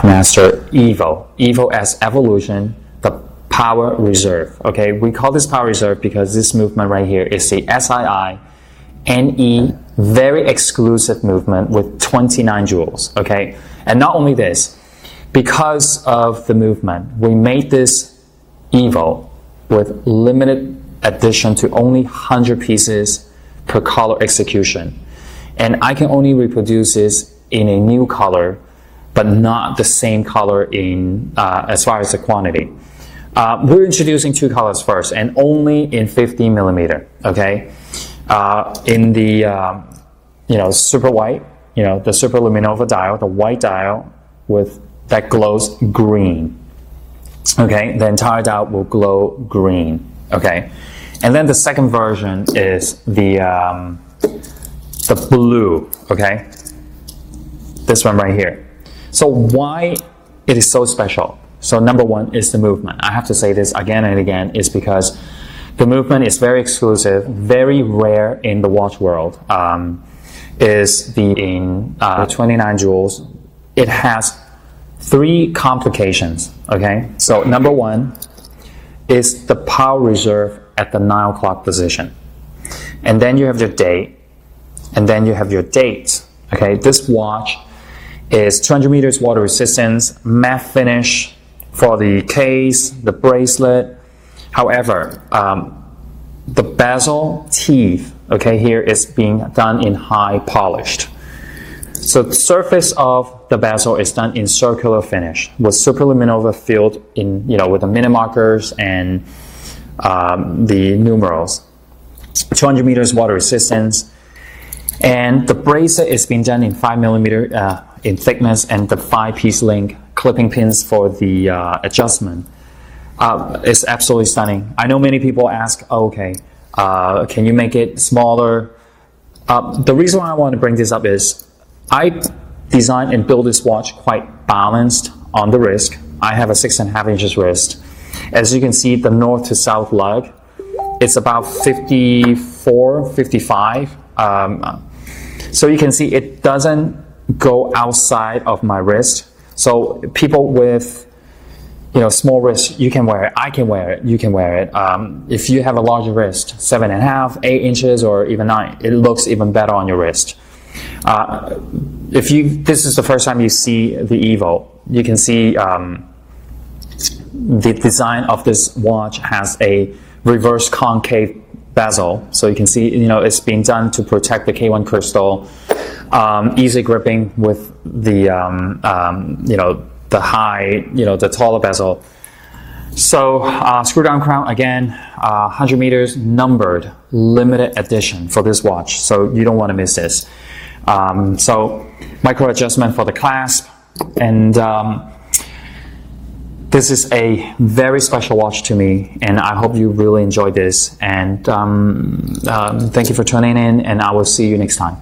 Divemaster EVO. EVO as evolution, the power reserve. Okay, we call this power reserve because this movement right here is the SII NE very exclusive movement with 29 joules. Okay, and not only this, because of the movement, we made this EVO with limited addition to only 100 pieces per color execution, and I can only reproduce this in a new color, but not the same color in as far as the quantity. We're introducing two colors first, and only in 15 millimeter. Okay, in the super white, the super luminova dial, the white dial with that glows green. Okay, the entire dial will glow green. Okay, and then the second version is the blue. Okay, this one right here. So why it is so special? So number one is the movement. I have to say this again and again, is because the movement is very exclusive, very rare in the watch world. Is the 29 joules. It has three complications. Okay, so number one is the power reserve at the 9 o'clock position, and then you have your date, and then you have your date. Okay, this watch is 200 meters water resistance, matte finish for the case, the bracelet. However, the bezel teeth, okay, here is being done in high polished. So the surface of the bezel is done in circular finish with superluminova filled in, with the minute markers and the numerals. 200 meters water resistance, and the bracelet is being done in 5 millimeter in thickness, and the 5-piece link clipping pins for the adjustment is absolutely stunning. I know many people ask, can you make it smaller? The reason why I want to bring this up is I designed and built this watch quite balanced on the wrist. I have a 6.5 inches wrist. As you can see, the north to south lug, it's about 54, 55. So you can see it doesn't go outside of my wrist. So people with small wrist, you can wear it. I can wear it. You can wear it. If you have a larger wrist, 7.5, 8 inches, or even 9, it looks even better on your wrist. This is the first time you see the EVO, you can see the design of this watch has a reverse concave bezel. So you can see, it's being done to protect the K1 crystal. Easy gripping with the the high, the taller bezel. So screw down crown again, 100 meters, numbered, limited edition for this watch. So you don't want to miss this. So micro adjustment for the clasp, and this is a very special watch to me, and I hope you really enjoyed this. And thank you for tuning in, and I will see you next time.